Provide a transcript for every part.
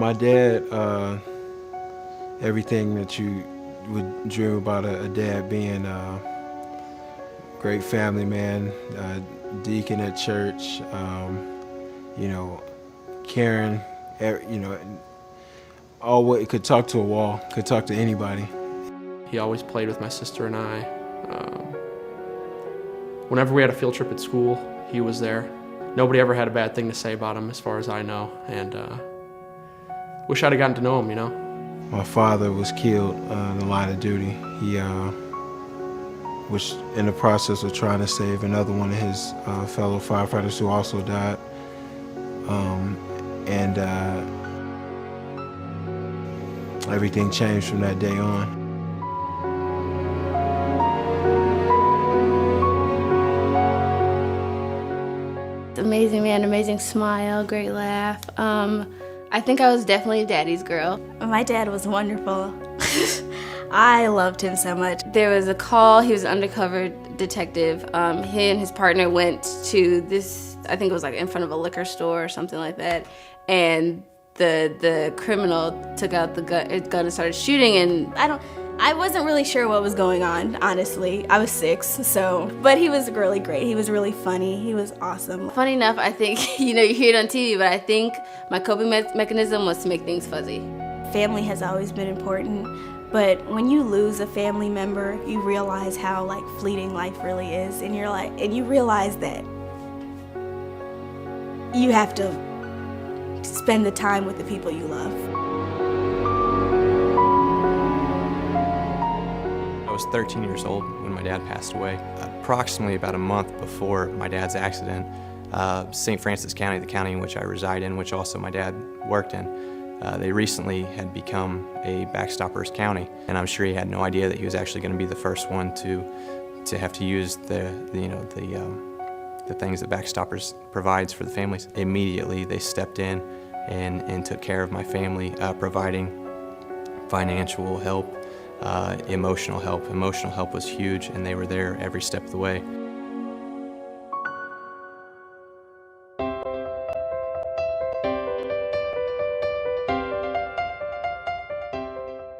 My dad, everything that you would dream about a dad being, great family man, deacon at church, you know, caring, you know, all what could talk to a wall, could talk to anybody. He always played with my sister and I. Whenever we had a field trip at school, he was there. Nobody ever had a bad thing to say about him as far as I know, and wish I'd have gotten to know him, you know. My father was killed in the line of duty. He was in the process of trying to save another one of his fellow firefighters who also died. And everything changed from that day on. Amazing man, amazing smile, great laugh. I think I was definitely daddy's girl. My dad was wonderful. I loved him so much. There was a call, he was an undercover detective. He and his partner went to this, I think it was like in front of a liquor store or something like that, and the criminal took out the gun and started shooting, and I wasn't really sure what was going on, honestly. I was 6, so, but he was really great. He was really funny. He was awesome. Funny enough, I think, you know, you hear it on TV, but I think my coping mechanism was to make things fuzzy. Family has always been important, but when you lose a family member, you realize how like fleeting life really is, and you realize that you have to spend the time with the people you love. I was 13 years old when my dad passed away. Approximately about a month before my dad's accident, St. Francis County, the county in which I reside in, which also my dad worked in, they recently had become a BackStoppers county, and I'm sure he had no idea that he was actually going to be the first one to have to use the things that BackStoppers provides for the families. Immediately, they stepped in and took care of my family, providing financial help. Emotional help. Emotional help was huge, and they were there every step of the way.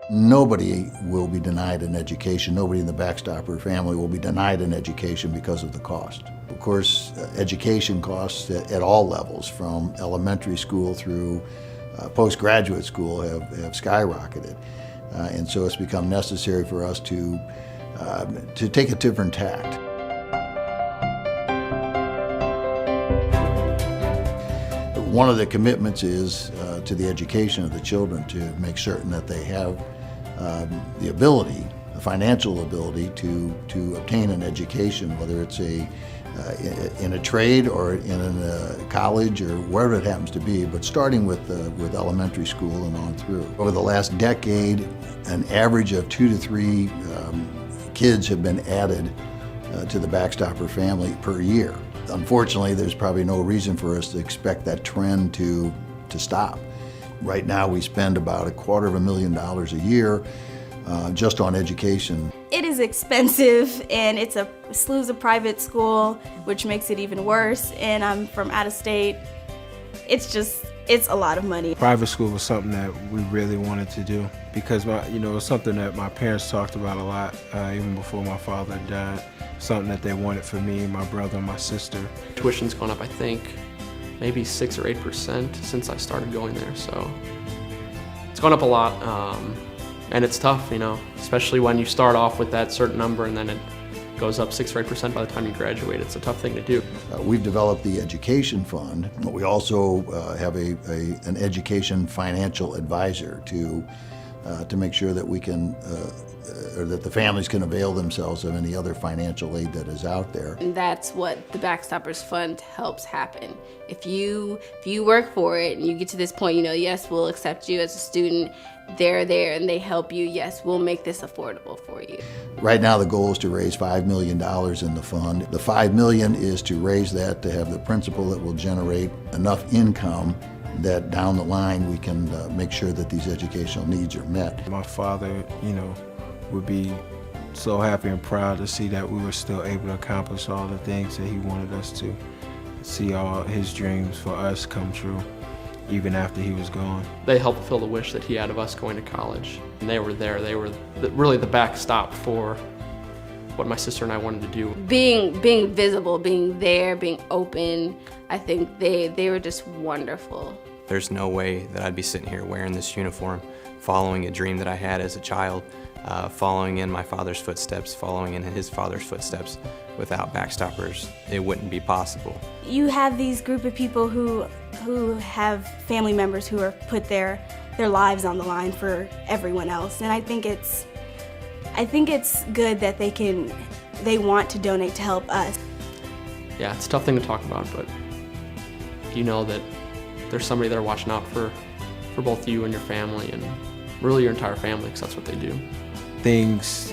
Nobody will be denied an education. Nobody in the BackStopper family will be denied an education because of the cost. Of course, education costs at all levels, from elementary school through postgraduate school, have skyrocketed. And so it's become necessary for us to take a different tact. One of the commitments is to the education of the children, to make certain that they have the ability, the financial ability to obtain an education, whether it's in a trade or in a college or wherever it happens to be, but starting with elementary school and on through. Over the last decade, an average of 2 to 3 kids have been added to the BackStopper family per year. Unfortunately, there's probably no reason for us to expect that trend to stop. Right now, we spend about $250,000 a year just on education. It is expensive, and it's a SLU's a private school, which makes it even worse, and I'm from out of state. It's a lot of money. Private school was something that we really wanted to do because, you know, it's something that my parents talked about a lot, even before my father died. Something that they wanted for me, my brother, and my sister. Tuition's gone up, I think, maybe 6 or 8% since I started going there, so it's gone up a lot. And it's tough, you know, especially when you start off with that certain number and then it goes up 6 or 8% by the time you graduate. It's a tough thing to do. We've developed the education fund, but we also have an education financial advisor to make sure that we can, or that the families can avail themselves of any other financial aid that is out there. And that's what the BackStoppers Fund helps happen. If you work for it and you get to this point, you know, yes, we'll accept you as a student, they're there and they help you, yes, we'll make this affordable for you. Right now the goal is to raise $5 million in the fund. The $5 million is to raise that to have the principal that will generate enough income that down the line we can make sure that these educational needs are met. My father, you know, would be so happy and proud to see that we were still able to accomplish all the things that he wanted us to, see all his dreams for us come true. even after he was gone. They helped fulfill the wish that he had of us going to college. And they were there. They were really the backstop for what my sister and I wanted to do. Being visible, being there, being open, I think they were just wonderful. There's no way that I'd be sitting here wearing this uniform, following a dream that I had as a child, following in my father's footsteps, following in his father's footsteps. Without BackStoppers, it wouldn't be possible. You have these group of people who have family members who are put their lives on the line for everyone else, and I think it's good that they want to donate to help us. Yeah, it's a tough thing to talk about, but you know that there's somebody there watching out for both you and your family, and really your entire family, because that's what they do. Things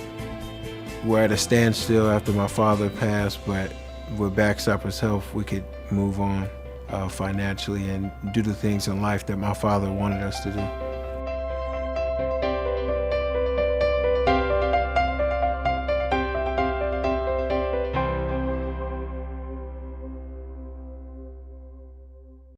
were at a standstill after my father passed, but with BackStoppers' help, we could move on financially and do the things in life that my father wanted us to do.